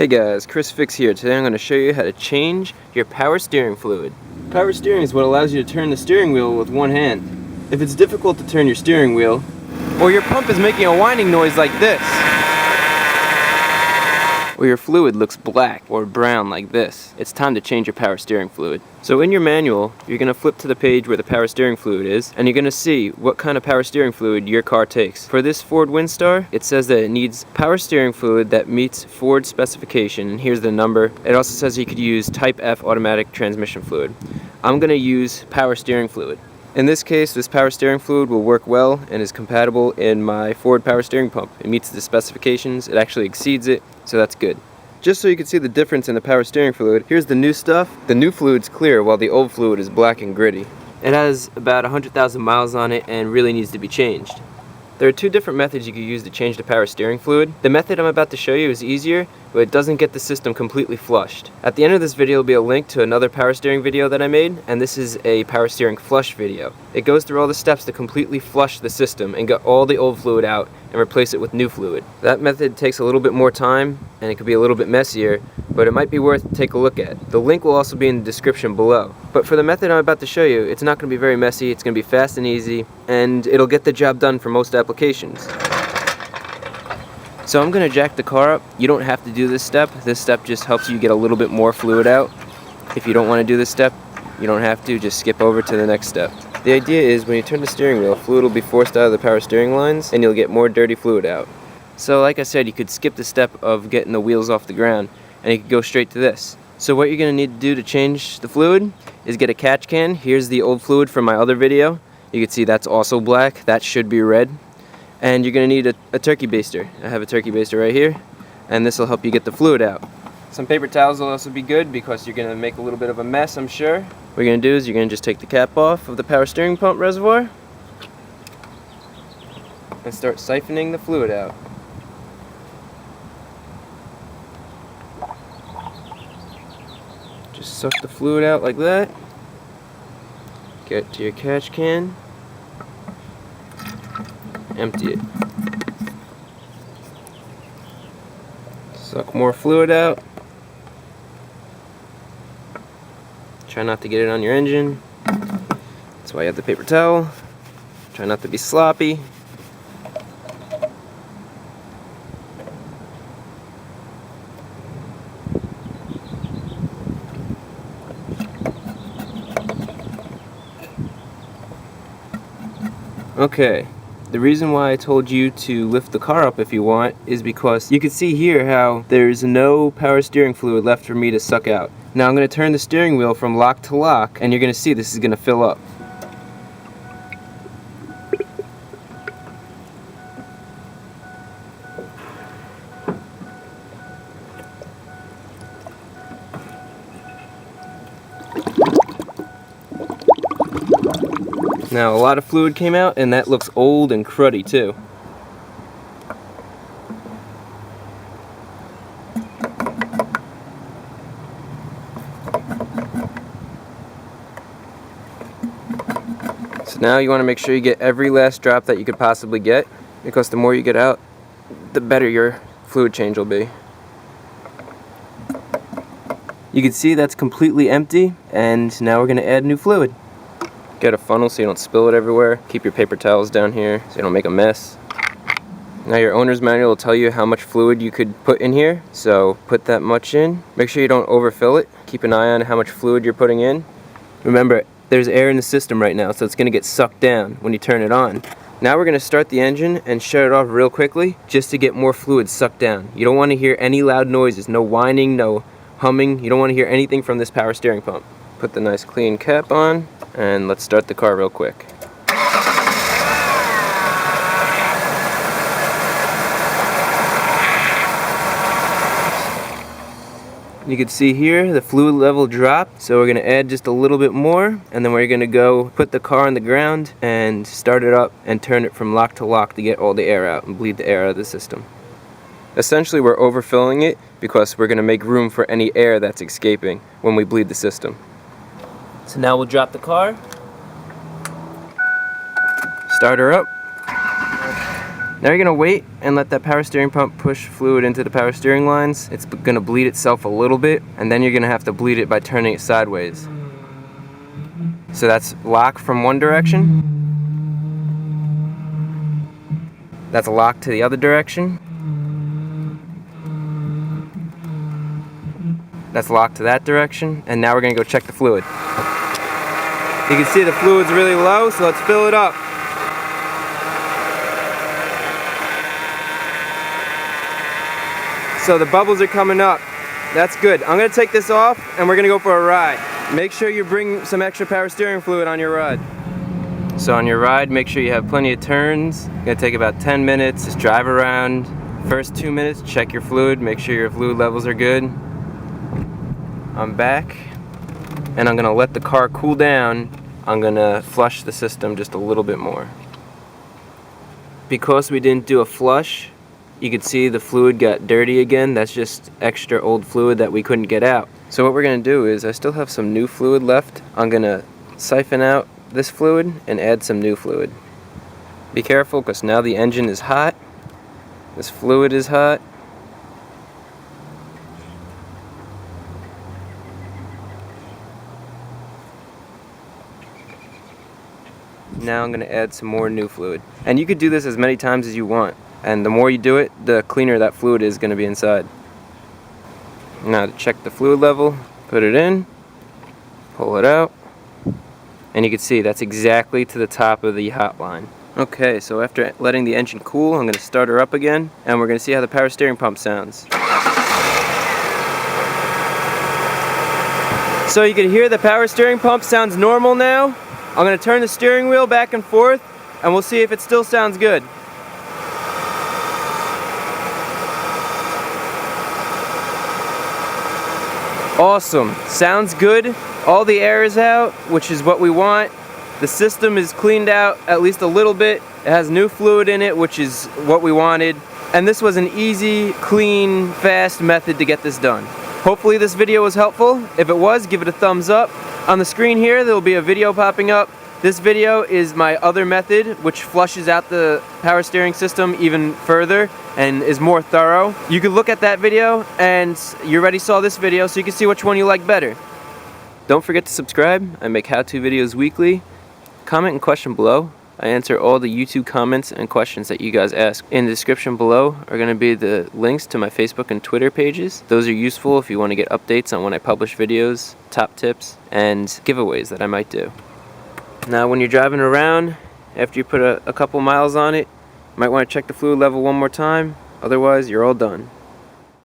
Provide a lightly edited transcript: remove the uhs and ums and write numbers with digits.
Hey guys, Chris Fix here. Today I'm going to show you how to change your power steering fluid. Power steering is what allows you to turn the steering wheel with one hand. If it's difficult to turn your steering wheel, or your pump is making a whining noise like this, or your fluid looks black or brown like this, it's time to change your power steering fluid. So in your manual, you're going to flip to the page where the power steering fluid is, and you're going to see what kind of power steering fluid your car takes. For this Ford Windstar, it says that it needs power steering fluid that meets Ford specification, and here's the number. It also says you could use Type F automatic transmission fluid. I'm going to use power steering fluid. In this case, this power steering fluid will work well and is compatible in my Ford power steering pump. It meets the specifications, it actually exceeds it, so that's good. Just so you can see the difference in the power steering fluid, here's the new stuff. The new fluid's clear while the old fluid is black and gritty. It has about 100,000 miles on it and really needs to be changed. There are two different methods you can use to change the power steering fluid. The method I'm about to show you is easier, but it doesn't get the system completely flushed. At the end of this video will be a link to another power steering video that I made, and this is a power steering flush video. It goes through all the steps to completely flush the system and get all the old fluid out and replace it with new fluid. That method takes a little bit more time and it could be a little bit messier, but it might be worth to take a look at. The link will also be in the description below. But for the method I'm about to show you, it's not going to be very messy, it's going to be fast and easy, and it'll get the job done for most applications. So I'm going to jack the car up. You don't have to do this step. This step just helps you get a little bit more fluid out. If you don't want to do this step, you don't have to, just skip over to the next step. The idea is when you turn the steering wheel, fluid will be forced out of the power steering lines and you'll get more dirty fluid out. So like I said, you could skip the step of getting the wheels off the ground and you could go straight to this. So what you're going to need to do to change the fluid is get a catch can. Here's the old fluid from my other video. You can see that's also black. That should be red. And you're going to need a turkey baster. I have a turkey baster right here, and this will help you get the fluid out. Some paper towels will also be good because you're going to make a little bit of a mess, I'm sure. What you're going to do is you're going to just take the cap off of the power steering pump reservoir and start siphoning the fluid out. Just suck the fluid out like that. Get to your catch can. Empty it. Suck more fluid out. Try not to get it on your engine. That's why you have the paper towel. Try not to be sloppy. Okay. The reason why I told you to lift the car up if you want is because you can see here how there's no power steering fluid left for me to suck out. Now I'm going to turn the steering wheel from lock to lock and you're going to see this is going to fill up. Now a lot of fluid came out and that looks old and cruddy too. So now you want to make sure you get every last drop that you could possibly get, because the more you get out, the better your fluid change will be. You can see that's completely empty, and now we're going to add new fluid. Get a funnel so you don't spill it everywhere. Keep your paper towels down here so you don't make a mess. Now your owner's manual will tell you how much fluid you could put in here, so put that much in. Make sure you don't overfill it. Keep an eye on how much fluid you're putting in. Remember, there's air in the system right now, so it's going to get sucked down when you turn it on. Now we're going to start the engine and shut it off real quickly just to get more fluid sucked down. You don't want to hear any loud noises, no whining, no humming. You don't want to hear anything from this power steering pump. Put the nice clean cap on. And let's start the car real quick. You can see here the fluid level dropped, so we're going to add just a little bit more, and then we're going to go put the car on the ground and start it up and turn it from lock to lock to get all the air out and bleed the air out of the system. Essentially we're overfilling it because we're going to make room for any air that's escaping when we bleed the system. So now we'll drop the car, start her up. Now you're going to wait and let that power steering pump push fluid into the power steering lines. It's going to bleed itself a little bit, and then you're going to have to bleed it by turning it sideways. So that's lock from one direction. That's lock to the other direction. That's locked to that direction. And now we're going to go check the fluid. You can see the fluid's really low, so let's fill it up. So the bubbles are coming up. That's good. I'm going to take this off and we're going to go for a ride. Make sure you bring some extra power steering fluid on your ride. So on your ride, make sure you have plenty of turns. It's going to take about 10 minutes. Just drive around. First 2 minutes, check your fluid. Make sure your fluid levels are good. I'm back. And I'm going to let the car cool down. I'm going to flush the system just a little bit more. Because we didn't do a flush, you can see the fluid got dirty again. That's just extra old fluid that we couldn't get out. So what we're going to do is, I still have some new fluid left. I'm going to siphon out this fluid and add some new fluid. Be careful because now the engine is hot. This fluid is hot. Now I'm going to add some more new fluid. And you could do this as many times as you want. And the more you do it, the cleaner that fluid is going to be inside. Now to check the fluid level, put it in, pull it out, and you can see that's exactly to the top of the hot line. Okay, so after letting the engine cool, I'm going to start her up again, and we're going to see how the power steering pump sounds. So you can hear the power steering pump sounds normal now. I'm going to turn the steering wheel back and forth, and we'll see if it still sounds good. Awesome, sounds good. All the air is out, which is what we want. The system is cleaned out at least a little bit. It has new fluid in it, which is what we wanted. And this was an easy, clean, fast method to get this done. Hopefully this video was helpful. If it was, give it a thumbs up. On the screen here, there will be a video popping up. This video is my other method, which flushes out the power steering system even further and is more thorough. You can look at that video, and you already saw this video, so you can see which one you like better. Don't forget to subscribe. I make how-to videos weekly. Comment and question below. I answer all the YouTube comments and questions that you guys ask. In the description below are going to be the links to my Facebook and Twitter pages. Those are useful if you want to get updates on when I publish videos, top tips, and giveaways that I might do. Now when you're driving around, after you put a couple miles on it, you might want to check the fluid level one more time. Otherwise, you're all done.